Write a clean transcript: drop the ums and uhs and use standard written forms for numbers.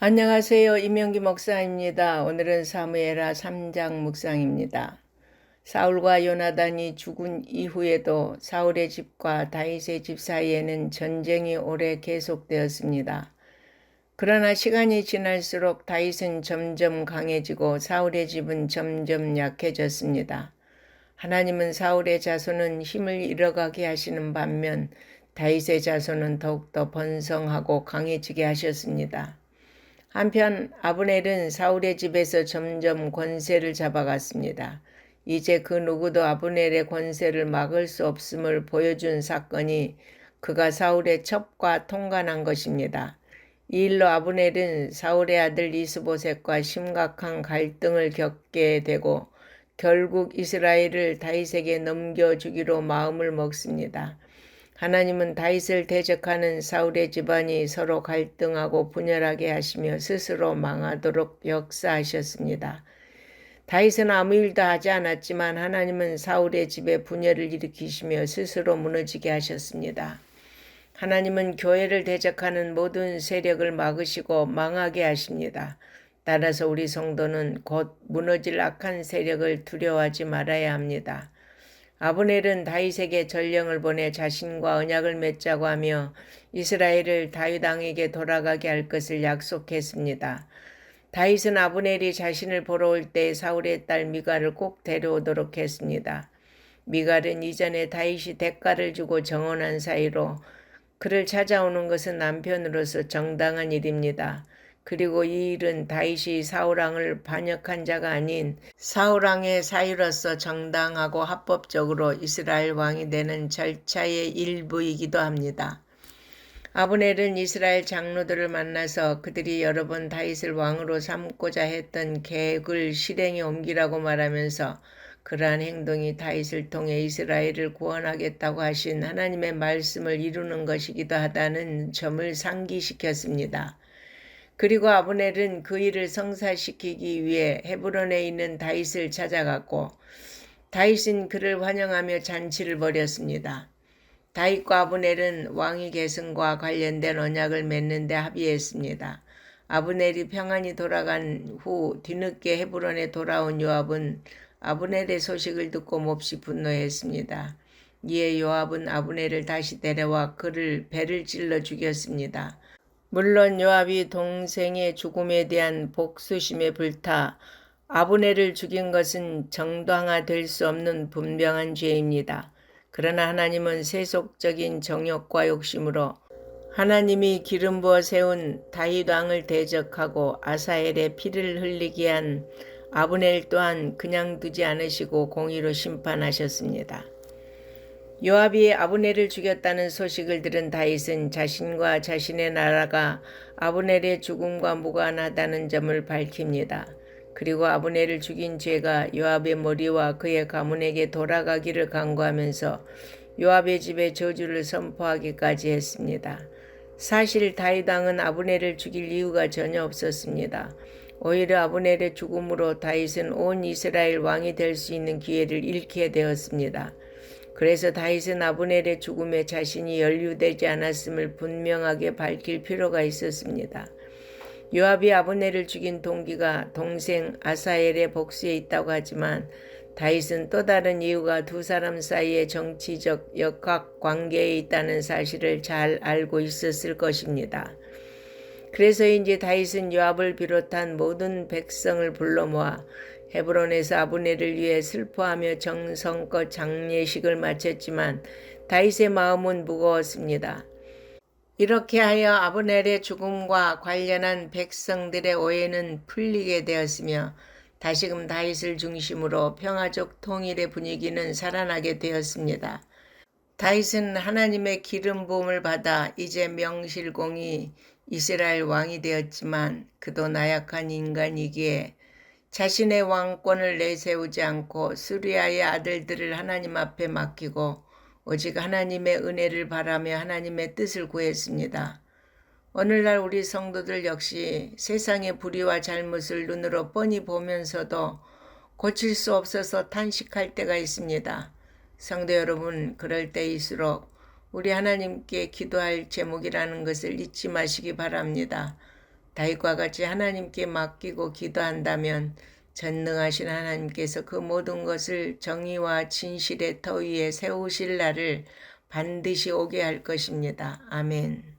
안녕하세요. 임영기 목사입니다. 오늘은 사무엘하 3장 묵상입니다. 사울과 요나단이 죽은 이후에도 사울의 집과 다윗의 집 사이에는 전쟁이 오래 계속되었습니다. 그러나 시간이 지날수록 다윗은 점점 강해지고 사울의 집은 점점 약해졌습니다. 하나님은 사울의 자손은 힘을 잃어가게 하시는 반면 다윗의 자손은 더욱더 번성하고 강해지게 하셨습니다. 한편 아브넬은 사울의 집에서 점점 권세를 잡아갔습니다. 이제 그 누구도 아브넬의 권세를 막을 수 없음을 보여준 사건이 그가 사울의 첩과 통관한 것입니다. 이 일로 아브넬은 사울의 아들 이스보셋과 심각한 갈등을 겪게 되고 결국 이스라엘을 다윗에게 넘겨주기로 마음을 먹습니다. 하나님은 다윗을 대적하는 사울의 집안이 서로 갈등하고 분열하게 하시며 스스로 망하도록 역사하셨습니다. 다윗은 아무 일도 하지 않았지만 하나님은 사울의 집에 분열을 일으키시며 스스로 무너지게 하셨습니다. 하나님은 교회를 대적하는 모든 세력을 막으시고 망하게 하십니다. 따라서 우리 성도는 곧 무너질 악한 세력을 두려워하지 말아야 합니다. 아브넬은 다윗에게 전령을 보내 자신과 언약을 맺자고 하며 이스라엘을 다윗 왕에게 돌아가게 할 것을 약속했습니다. 다윗은 아브넬이 자신을 보러 올 때 사울의 딸 미갈을 꼭 데려오도록 했습니다. 미갈은 이전에 다윗이 대가를 주고 정혼한 사이로 그를 찾아오는 것은 남편으로서 정당한 일입니다. 그리고 이 일은 다윗이 사울왕을 반역한 자가 아닌 사울왕의 사유로서 정당하고 합법적으로 이스라엘 왕이 되는 절차의 일부이기도 합니다. 아브넬은 이스라엘 장로들을 만나서 그들이 여러 번 다윗을 왕으로 삼고자 했던 계획을 실행에 옮기라고 말하면서 그러한 행동이 다윗을 통해 이스라엘을 구원하겠다고 하신 하나님의 말씀을 이루는 것이기도 하다는 점을 상기시켰습니다. 그리고 아브넬은 그 일을 성사시키기 위해 헤브론에 있는 다윗을 찾아갔고 다윗은 그를 환영하며 잔치를 벌였습니다. 다윗과 아브넬은 왕위 계승과 관련된 언약을 맺는 데 합의했습니다. 아브넬이 평안히 돌아간 후 뒤늦게 헤브론에 돌아온 요압은 아브넬의 소식을 듣고 몹시 분노했습니다. 이에 요압은 아브넬을 다시 데려와 그를 배를 찔러 죽였습니다. 물론 요압이 동생의 죽음에 대한 복수심에 불타 아브넬을 죽인 것은 정당화될 수 없는 분명한 죄입니다. 그러나 하나님은 세속적인 정욕과 욕심으로 하나님이 기름 부어 세운 다윗 왕을 대적하고 아사엘의 피를 흘리게 한 아브넬 또한 그냥 두지 않으시고 공의로 심판하셨습니다. 요압이 아브넬을 죽였다는 소식을 들은 다윗은 자신과 자신의 나라가 아브넬의 죽음과 무관하다는 점을 밝힙니다. 그리고 아브넬을 죽인 죄가 요압의 머리와 그의 가문에게 돌아가기를 간구하면서 요압의 집에 저주를 선포하기까지 했습니다. 사실 다윗 왕은 아브넬을 죽일 이유가 전혀 없었습니다. 오히려 아브넬의 죽음으로 다윗은 온 이스라엘 왕이 될 수 있는 기회를 잃게 되었습니다. 그래서 다윗은 아브넬의 죽음에 자신이 연루되지 않았음을 분명하게 밝힐 필요가 있었습니다. 요압이 아브넬을 죽인 동기가 동생 아사엘의 복수에 있다고 하지만 다윗은 또 다른 이유가 두 사람 사이의 정치적 역학관계에 있다는 사실을 잘 알고 있었을 것입니다. 그래서인지 다윗은 요압을 비롯한 모든 백성을 불러 모아 헤브론에서 아브넬을 위해 슬퍼하며 정성껏 장례식을 마쳤지만 다윗의 마음은 무거웠습니다. 이렇게 하여 아브넬의 죽음과 관련한 백성들의 오해는 풀리게 되었으며 다시금 다윗을 중심으로 평화적 통일의 분위기는 살아나게 되었습니다. 다윗은 하나님의 기름 부음을 받아 이제 명실공히 이스라엘 왕이 되었지만 그도 나약한 인간이기에 자신의 왕권을 내세우지 않고 수리아의 아들들을 하나님 앞에 맡기고 오직 하나님의 은혜를 바라며 하나님의 뜻을 구했습니다. 오늘날 우리 성도들 역시 세상의 불의와 잘못을 눈으로 뻔히 보면서도 고칠 수 없어서 탄식할 때가 있습니다. 성도 여러분, 그럴 때일수록 우리 하나님께 기도할 제목이라는 것을 잊지 마시기 바랍니다. 다윗과 같이 하나님께 맡기고 기도한다면 전능하신 하나님께서 그 모든 것을 정의와 진실의 터 위에 세우실 날을 반드시 오게 할 것입니다. 아멘.